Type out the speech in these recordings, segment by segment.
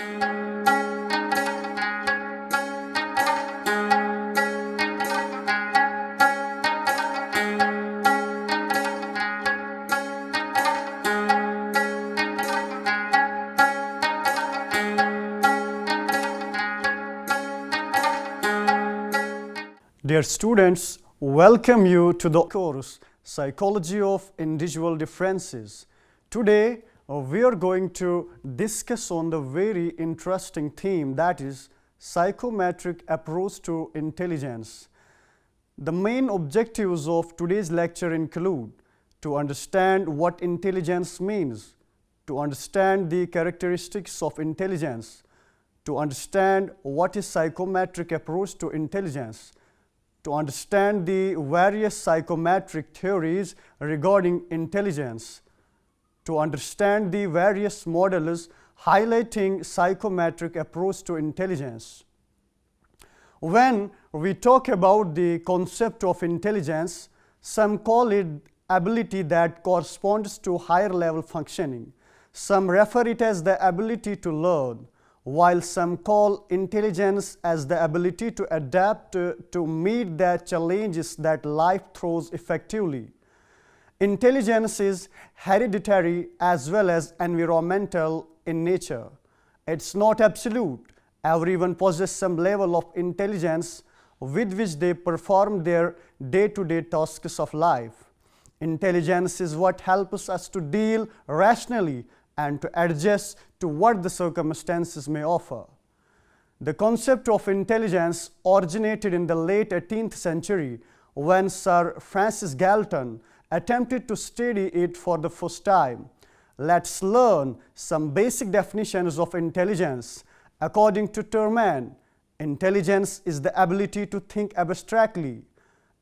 Dear students, welcome you to the course Psychology of Individual Differences. Today, we are going to discuss on the very interesting theme, that is psychometric approach to intelligence. The main objectives of today's lecture include to understand what intelligence means, to understand the characteristics of intelligence, to understand what is psychometric approach to intelligence, to understand the various psychometric theories regarding intelligence, to understand the various models highlighting psychometric approach to intelligence. When we talk about the concept of intelligence, some call it ability that corresponds to higher level functioning. Some refer it as the ability to learn, while some call intelligence as the ability to adapt to meet the challenges that life throws effectively. Intelligence is hereditary as well as environmental in nature. It's not absolute. Everyone possesses some level of intelligence with which they perform their day-to-day tasks of life. Intelligence is what helps us to deal rationally and to adjust to what the circumstances may offer. The concept of intelligence originated in the late 18th century when Sir Francis Galton attempted to study it for the first time. Let's learn some basic definitions of intelligence. According to Terman, intelligence is the ability to think abstractly.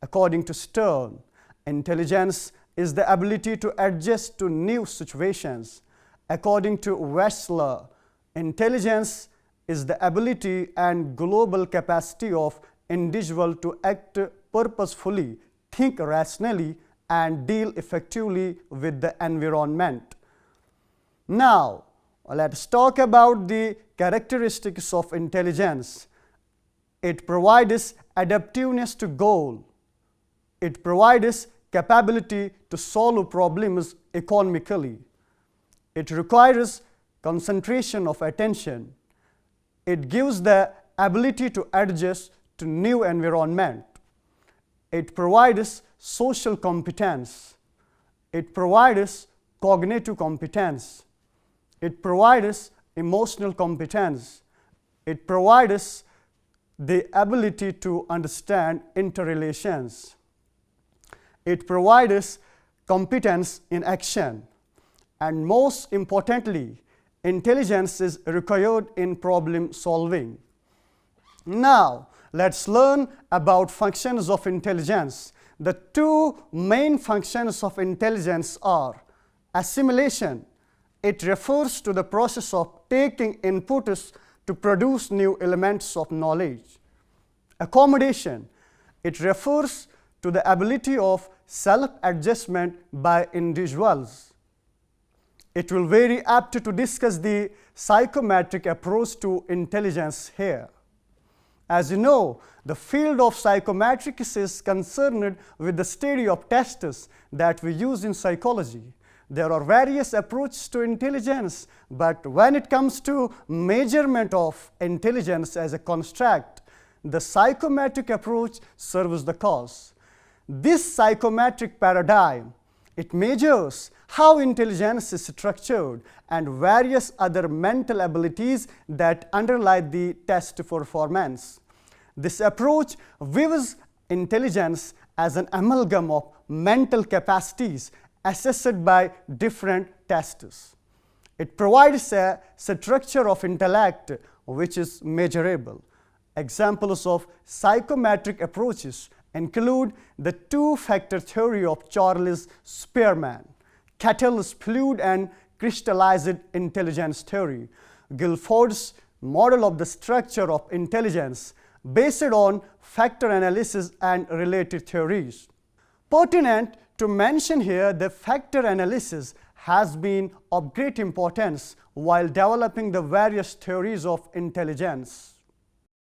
According to Stern, intelligence is the ability to adjust to new situations. According to Wechsler, intelligence is the ability and global capacity of individual to act purposefully, think rationally, and deal effectively with the environment. Now, let's talk about the characteristics of intelligence. It provides adaptiveness to goal. It provides capability to solve problems economically. It requires concentration of attention. It gives the ability to adjust to new environment. It provides social competence. It provides cognitive competence. It provides emotional competence. It provides the ability to understand interrelations. It provides competence in action. And most importantly, intelligence is required in problem solving. Now, let's learn about functions of intelligence. The two main functions of intelligence are assimilation. It refers to the process of taking inputs to produce new elements of knowledge. Accommodation. It refers to the ability of self-adjustment by individuals. It will be very apt to discuss the psychometric approach to intelligence here. As you know, the field of psychometrics is concerned with the study of tests that we use in psychology. There are various approaches to intelligence, but when it comes to measurement of intelligence as a construct, the psychometric approach serves the cause. This psychometric paradigm, it measures how intelligence is structured and various other mental abilities that underlie the test performance. This approach views intelligence as an amalgam of mental capacities assessed by different tests. It provides a structure of intellect which is measurable. Examples of psychometric approaches include the two-factor theory of Charles Spearman, Cattell's fluid and crystallized intelligence theory, Guilford's model of the structure of intelligence based on factor analysis and related theories. Pertinent to mention here, the factor analysis has been of great importance while developing the various theories of intelligence.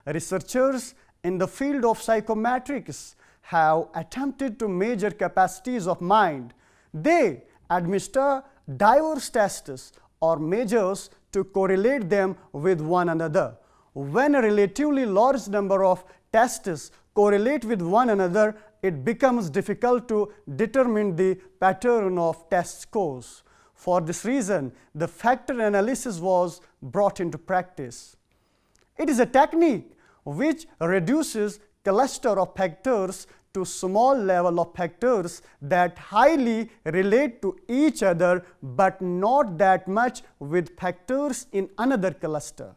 Researchers in the field of psychometrics have attempted to measure capacities of mind. They administer diverse tests or measures to correlate them with one another. When a relatively large number of tests correlate with one another, it becomes difficult to determine the pattern of test scores. For this reason, the factor analysis was brought into practice. It is a technique which reduces cluster of factors to small level of factors that highly relate to each other but not that much with factors in another cluster.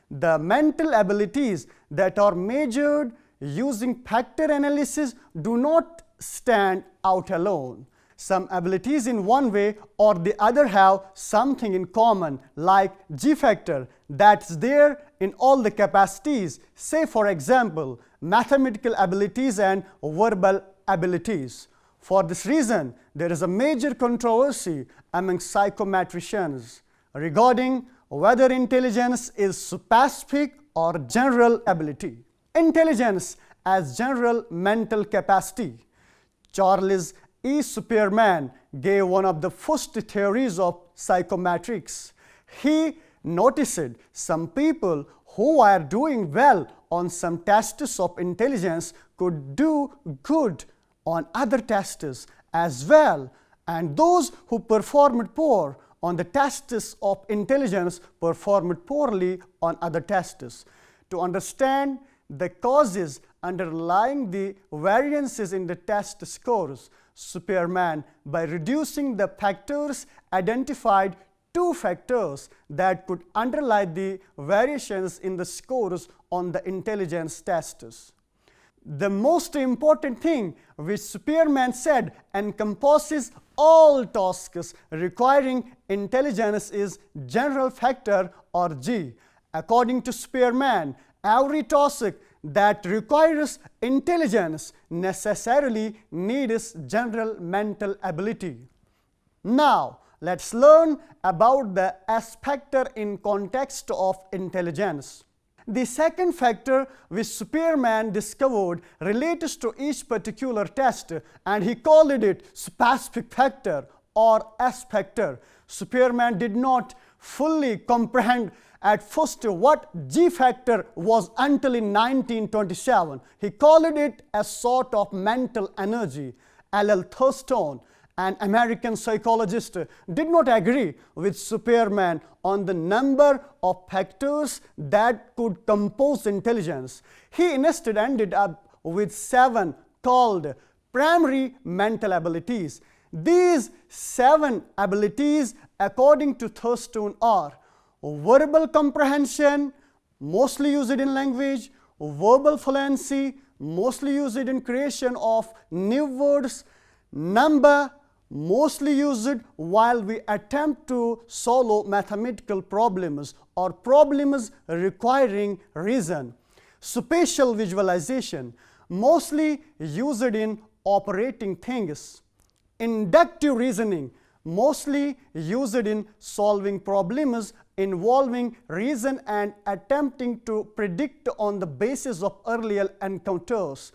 The mental abilities that are measured using factor analysis do not stand out alone. Some abilities in one way or the other have something in common, like G factor that's there in all the capacities, say for example mathematical abilities and verbal abilities. For this reason, there is a major controversy among psychometricians regarding whether intelligence is specific or general ability. Intelligence as general mental capacity. Charles E. Spearman gave one of the first theories of psychometrics. He noticed some people who are doing well on some tests of intelligence could do good on other tests as well, and those who performed poor on the tests of intelligence performed poorly on other tests. To understand the causes underlying the variances in the test scores, Spearman, by reducing the factors, identified two factors that could underlie the variations in the scores on the intelligence tests. The most important thing which Spearman said encompasses all tasks requiring intelligence is general factor or G. According to Spearman, every task that requires intelligence necessarily needs general mental ability. Now, let's learn about the S factor in context of intelligence. The second factor which Spearman discovered relates to each particular test, and he called it specific factor or S factor. Spearman did not fully comprehend at first what G factor was until in 1927. He called it a sort of mental energy. L.L. Thurston, an American psychologist, did not agree with Spearman on the number of factors that could compose intelligence. He instead ended up with 7 called primary mental abilities. These 7 abilities, according to Thurston, are verbal comprehension, mostly used in language; verbal fluency, mostly used in creation of new words; number, mostly used while we attempt to solve mathematical problems or problems requiring reason; spatial visualization, mostly used in operating things; inductive reasoning, mostly used in solving problems involving reason and attempting to predict on the basis of earlier encounters;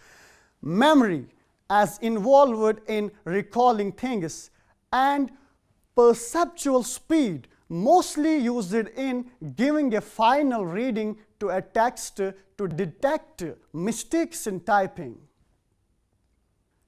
memory, as involved in recalling things; and perceptual speed, mostly used in giving a final reading to a text to detect mistakes in typing.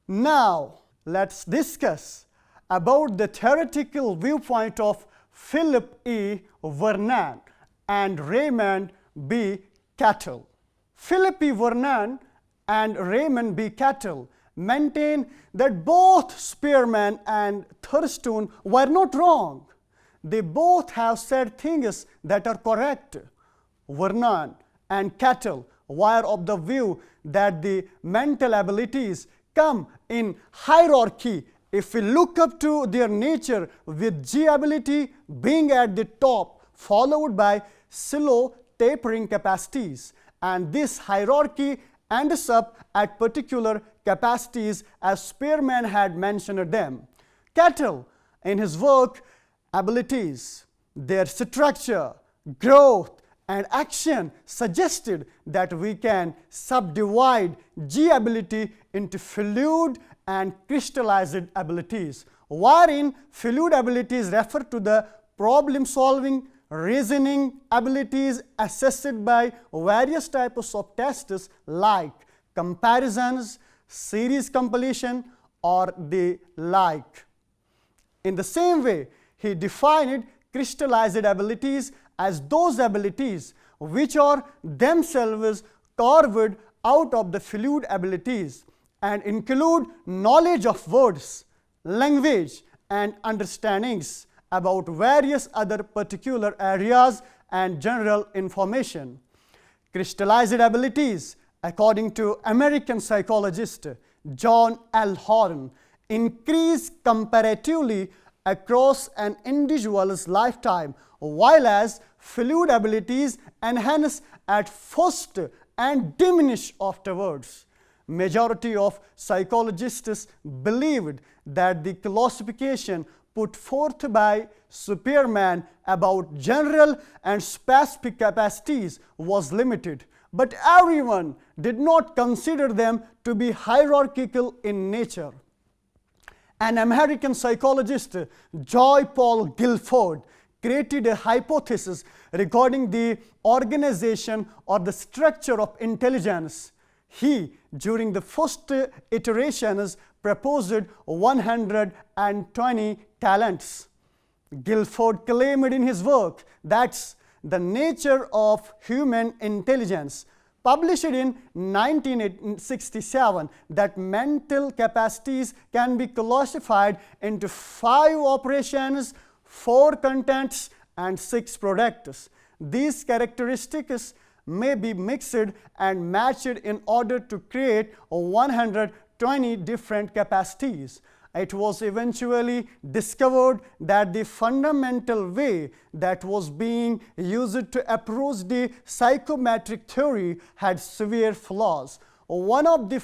Now, let's discuss about the theoretical viewpoint of Philip E. Vernon and Raymond B. Cattell. Philip E. Vernon and Raymond B. Cattell maintain that both Spearman and Thurston were not wrong. They both have said things that are correct. Vernon and Cattell were of the view that the mental abilities come in hierarchy. If we look up to their nature, with G ability being at the top, followed by slow tapering capacities, and this hierarchy ends up at particular capacities as Spearman had mentioned them. Cattell, in his work abilities, their structure, growth, and action suggested that we can subdivide G ability into fluid and crystallized abilities, wherein fluid abilities refer to the problem-solving, reasoning abilities assessed by various types of tests like comparisons, series completion, or the like. In the same way, he defined crystallized abilities as those abilities which are themselves carved out of the fluid abilities and include knowledge of words, language, and understandings about various other particular areas and general information. Crystallized abilities, according to American psychologist John L. Horn, increase comparatively across an individual's lifetime, while as fluid abilities enhance at first and diminish afterwards. Majority of psychologists believed that the classification put forth by Superman about general and specific capacities was limited, but everyone did not consider them to be hierarchical in nature. An American psychologist, Joy Paul Guilford, created a hypothesis regarding the organization or the structure of intelligence. He, during the first iterations, proposed 120 talents. Guilford claimed in his work, that's The Nature of Human Intelligence, published in 1967, that mental capacities can be classified into 5 operations, 4 contents, and 6 products. These characteristics may be mixed and matched in order to create 120 different capacities. It was eventually discovered that the fundamental way that was being used to approach the psychometric theory had severe flaws. One of the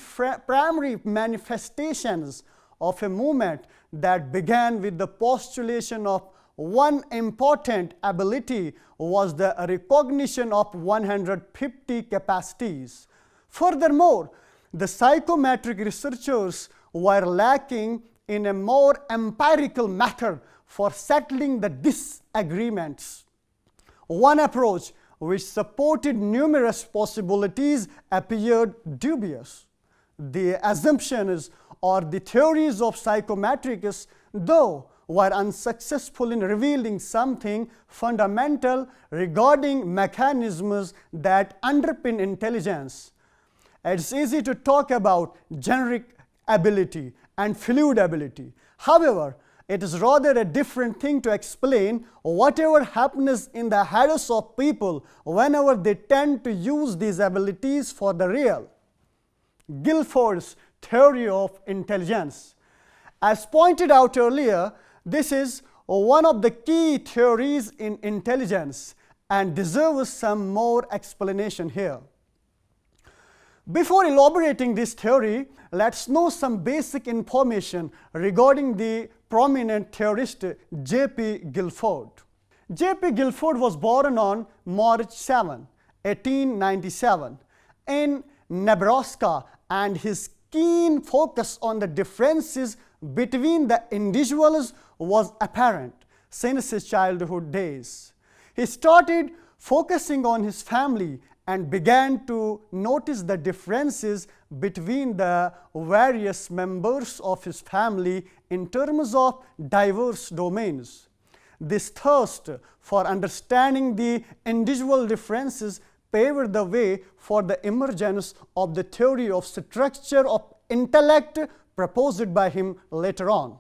primary manifestations of a movement that began with the postulation of one important ability was the recognition of 150 capacities. Furthermore, the psychometric researchers were lacking in a more empirical method for settling the disagreements. One approach which supported numerous possibilities appeared dubious. The assumptions or the theories of psychometrics, though, were unsuccessful in revealing something fundamental regarding mechanisms that underpin intelligence. It's easy to talk about generic ability and fluid ability. However, it is rather a different thing to explain whatever happens in the heads of people whenever they tend to use these abilities for the real. Guilford's theory of intelligence. As pointed out earlier, this is one of the key theories in intelligence and deserves some more explanation here. Before elaborating this theory, let's know some basic information regarding the prominent theorist J.P. Guilford. J.P. Guilford was born on March 7, 1897 in Nebraska, and his keen focus on the differences between the individuals was apparent since his childhood days. He started focusing on his family and began to notice the differences between the various members of his family in terms of diverse domains. This thirst for understanding the individual differences paved the way for the emergence of the theory of structure of intellect proposed by him later on.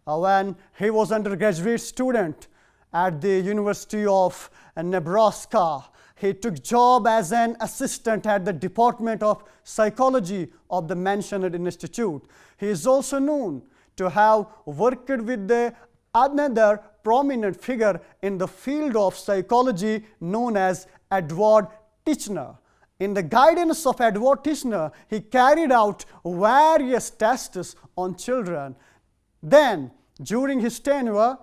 When he was undergraduate student at the University of Nebraska, he took job as an assistant at the Department of Psychology of the mentioned institute. He is also known to have worked with another prominent figure in the field of psychology known as Edward Titchener. In the guidance of Edward Titchener, he carried out various tests on children. Then, during his tenure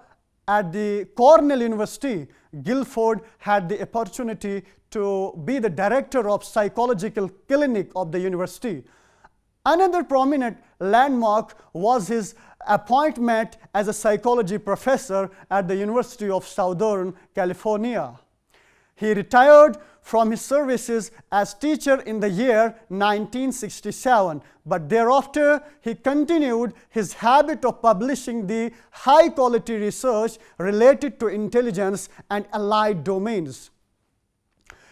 At the Cornell University, Guilford had the opportunity to be the director of psychological clinic of the university. Another prominent landmark was his appointment as a psychology professor at the University of Southern California. He retired from his services as teacher in the year 1967, but thereafter he continued his habit of publishing the high-quality research related to intelligence and allied domains.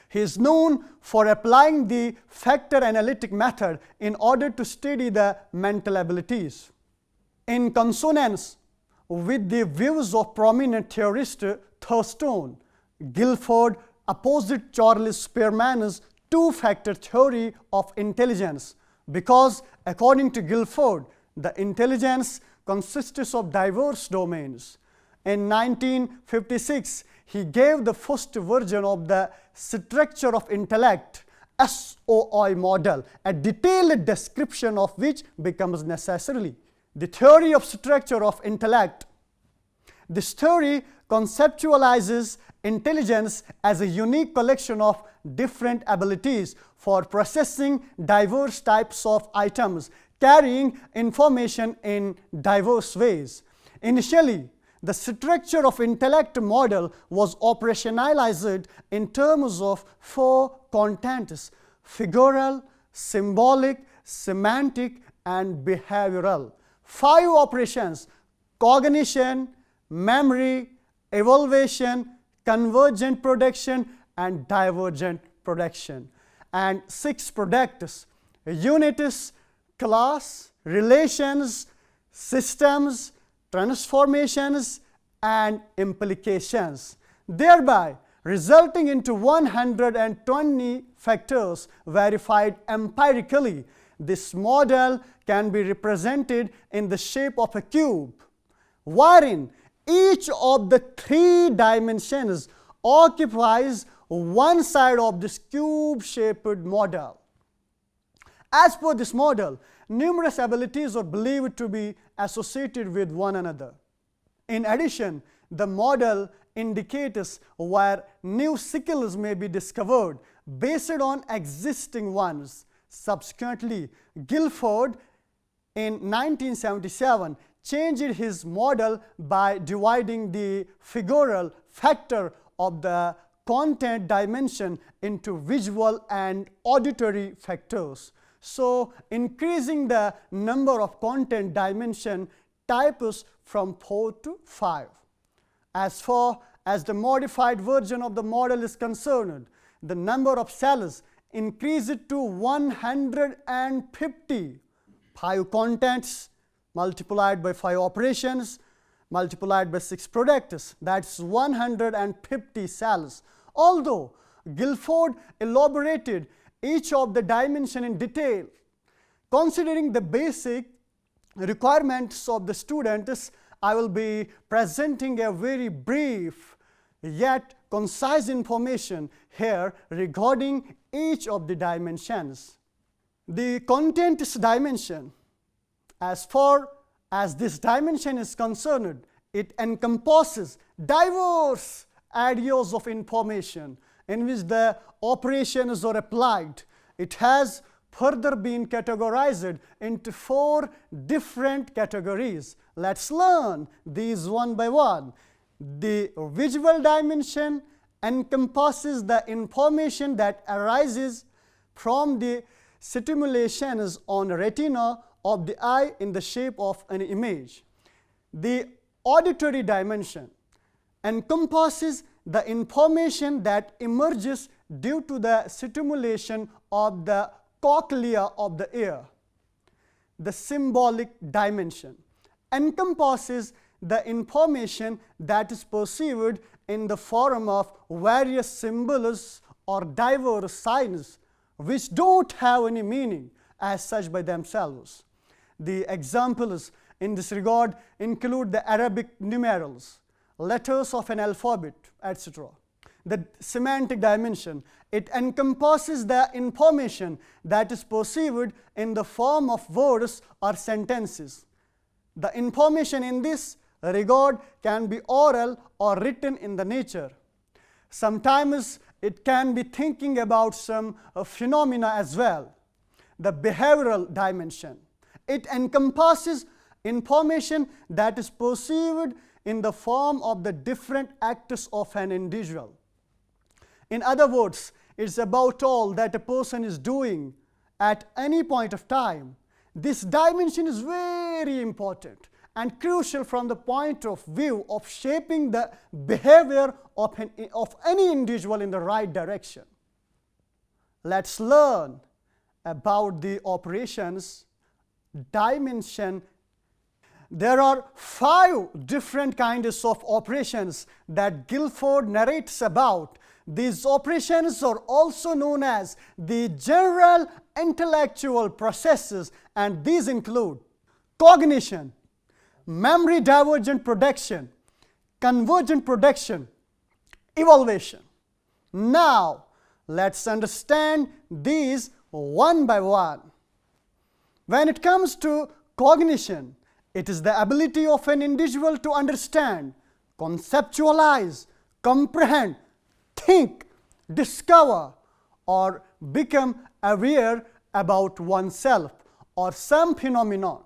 He is known for applying the factor analytic method in order to study the mental abilities. In consonance with the views of prominent theorist Thurston, Guilford opposed Charles Spearman's two-factor theory of intelligence because, according to Guilford, the intelligence consists of diverse domains. In 1956, he gave the first version of the structure of intellect SOI model, a detailed description of which becomes necessary. The theory of structure of intellect. This theory conceptualizes intelligence as a unique collection of different abilities for processing diverse types of items, carrying information in diverse ways. Initially, the structure of intellect model was operationalized in terms of four contents: figural, symbolic, semantic, and behavioral. 5 operations: cognition, memory, evaluation, convergent production, and divergent production. And 6 products: units, class, relations, systems, transformations, and implications, thereby resulting into 120 factors verified empirically. This model can be represented in the shape of a cube, wherein each of the 3 dimensions occupies one side of this cube-shaped model. As per this model, numerous abilities are believed to be associated with one another. In addition, the model indicates where new skills may be discovered based on existing ones. Subsequently, Guilford in 1977 changed his model by dividing the figural factor of the content dimension into visual and auditory factors, so increasing the number of content dimension types from 4 to 5. As far as the modified version of the model is concerned, the number of cells increased to 150. 5 contents multiplied by 5 operations multiplied by 6 products, that's 150 cells. Although Guilford elaborated each of the dimension in detail, considering the basic requirements of the students, I will be presenting a very brief yet concise information here regarding each of the dimensions. The contents dimension, as far as this dimension is concerned, it encompasses diverse areas of information in which the operations are applied. It has further been categorized into 4 different categories. Let's learn these one by one. The visual dimension encompasses the information that arises from the stimulations on the retina of the eye in the shape of an image. The auditory dimension encompasses the information that emerges due to the stimulation of the cochlea of the ear. The symbolic dimension encompasses the information that is perceived in the form of various symbols or diverse signs which don't have any meaning as such by themselves. The examples in this regard include the Arabic numerals, letters of an alphabet, etc. The semantic dimension, it encompasses the information that is perceived in the form of words or sentences. The information in this regard can be oral or written in the nature. Sometimes it can be thinking about some phenomena as well. The behavioral dimension. It encompasses information that is perceived in the form of the different acts of an individual. In other words, it's about all that a person is doing at any point of time. This dimension is very important and crucial from the point of view of shaping the behavior of any individual in the right direction. Let's learn about the operations dimension. There are 5 different kinds of operations that Guilford narrates about. These operations are also known as the general intellectual processes, and these include cognition, memory divergent production, convergent production, evaluation. Now, let's understand these one by one. When it comes to cognition, it is the ability of an individual to understand, conceptualize, comprehend, think, discover, or become aware about oneself or some phenomenon.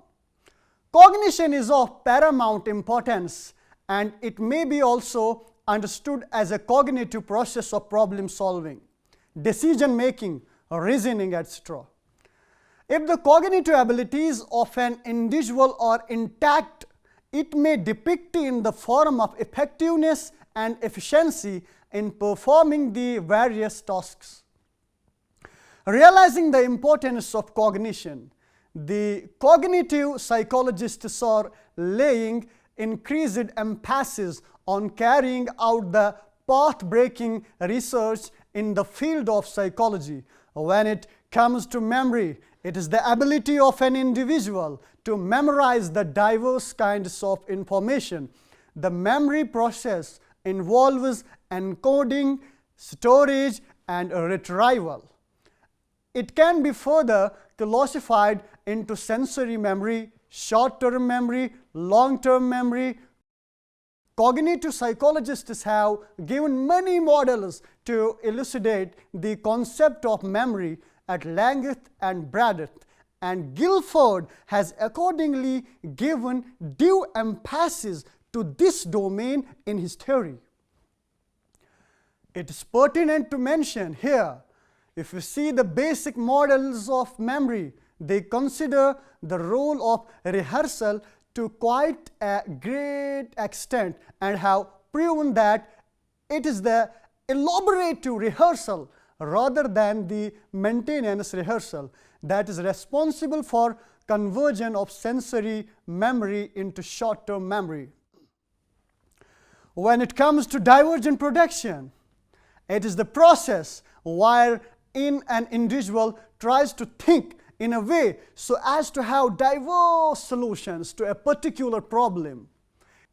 Cognition is of paramount importance, and it may be also understood as a cognitive process of problem solving, decision making, reasoning, etc. If the cognitive abilities of an individual are intact, it may depict in the form of effectiveness and efficiency in performing the various tasks. Realizing the importance of cognition, the cognitive psychologists are laying increased emphasis on carrying out the path-breaking research in the field of psychology. When it comes to memory, it is the ability of an individual to memorize the diverse kinds of information. The memory process involves encoding, storage, and retrieval. It can be further classified into sensory memory, short-term memory, long-term memory. Cognitive psychologists have given many models to elucidate the concept of memory at length and breadth, and Guilford has accordingly given due emphasis to this domain in his theory. It is pertinent to mention here, if you see the basic models of memory, they consider the role of rehearsal to quite a great extent and have proven that it is the elaborative rehearsal rather than the maintenance rehearsal that is responsible for conversion of sensory memory into short-term memory. When it comes to divergent production, it is the process wherein an individual tries to think in a way so as to have diverse solutions to a particular problem.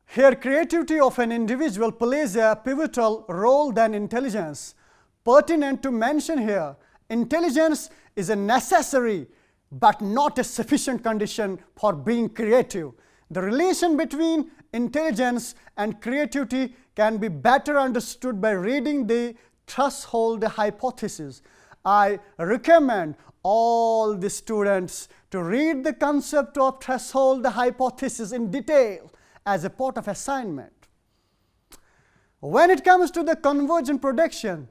Here, creativity of an individual plays a pivotal role than intelligence. Pertinent to mention here, intelligence is a necessary but not a sufficient condition for being creative. The relation between intelligence and creativity can be better understood by reading the threshold hypothesis. I recommend all the students to read the concept of threshold hypothesis in detail as a part of assignment. When it comes to the convergent production,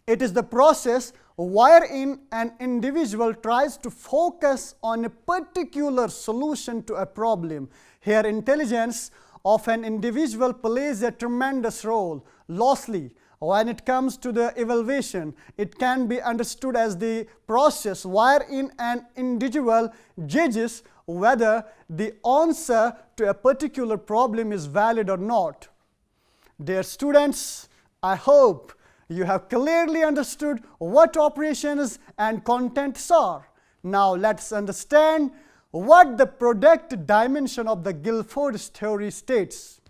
it is the process wherein an individual tries to focus on a particular solution to a problem. Here, intelligence of an individual plays a tremendous role. Lastly, when it comes to the evaluation, it can be understood as the process wherein an individual judges whether the answer to a particular problem is valid or not. Dear students, I hope you have clearly understood what operations and contents are. Now let's understand what the product dimension of the Guilford's theory states.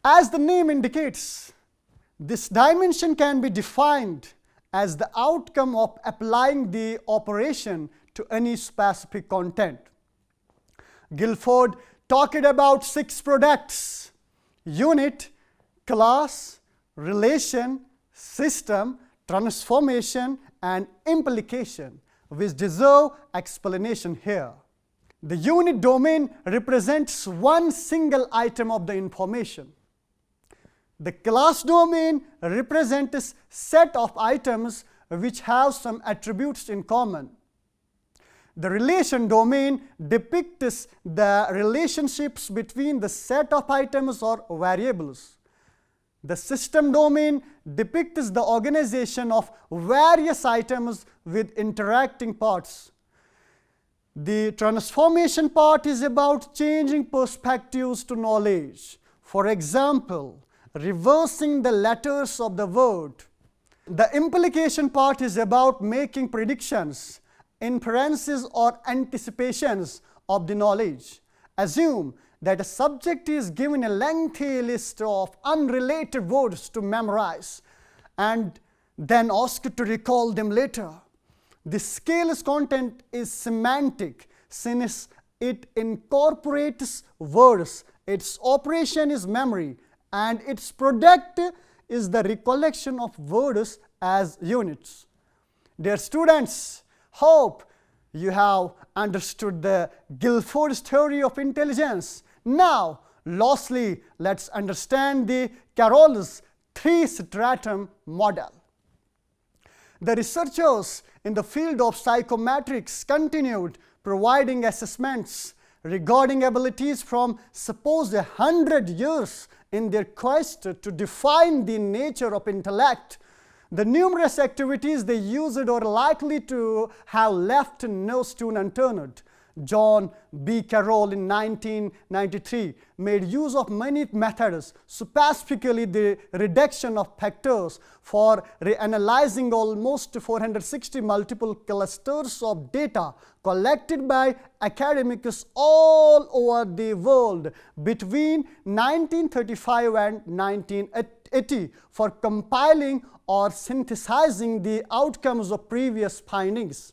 As the name indicates, this dimension can be defined as the outcome of applying the operation to any specific content. Guilford talked about 6 products: unit, class, relation, system, transformation, and implication, which deserve explanation here. The unit domain represents one single item of the information. The class domain represents a set of items which have some attributes in common. The relation domain depicts the relationships between the set of items or variables. The system domain depicts the organization of various items with interacting parts. The transformation part is about changing perspectives to knowledge. For example, reversing the letters of the word. The implication part is about making predictions, inferences, or anticipations of the knowledge. Assume that a subject is given a lengthy list of unrelated words to memorize and then asked to recall them later. The scale's content is semantic since it incorporates words. Its operation is memory, and its product is the recollection of words as units. Dear students, hope you have understood the Guilford's theory of intelligence. Now, lastly, let's understand the Carroll's 3-stratum model. The researchers in the field of psychometrics continued providing assessments regarding abilities from suppose 100 years in their quest to define the nature of intellect. The numerous activities they used are likely to have left no stone unturned. John B. Carroll in 1993 made use of many methods, specifically the reduction of factors for reanalyzing almost 460 multiple clusters of data collected by academics all over the world between 1935 and 1980 for compiling or synthesizing the outcomes of previous findings.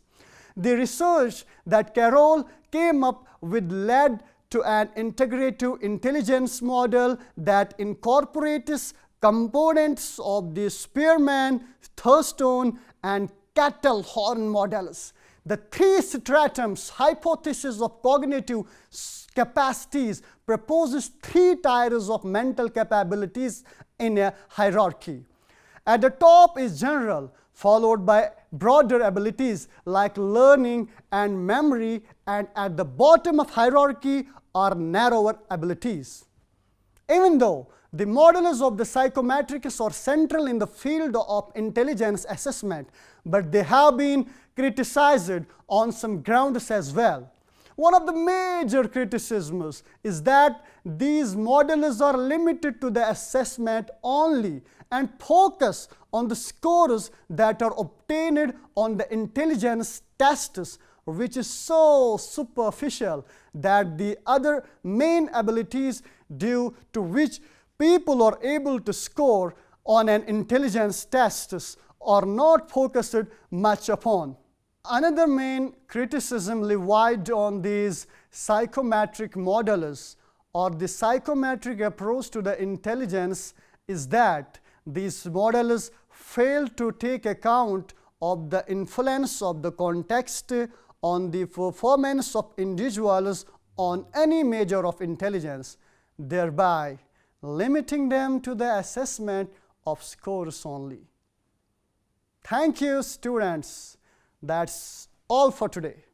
The research that Carroll came up with led to an integrative intelligence model that incorporates components of the Spearman, Thurston, and Cattle Horn models. The 3-stratums hypothesis of cognitive capacities proposes 3 tiers of mental capabilities in a hierarchy. At the top is general, followed by broader abilities like learning and memory, and at the bottom of hierarchy are narrower abilities. Even though the models of the psychometrics are central in the field of intelligence assessment, but they have been criticized on some grounds as well. One of the major criticisms is that these models are limited to the assessment only and focus on the scores that are obtained on the intelligence tests, which is so superficial that the other main abilities due to which people are able to score on an intelligence test are not focused much upon. Another main criticism levied on these psychometric models or the psychometric approach to the intelligence is that these models fail to take account of the influence of the context on the performance of individuals on any measure of intelligence, thereby limiting them to the assessment of scores only. Thank you, students. That's all for today.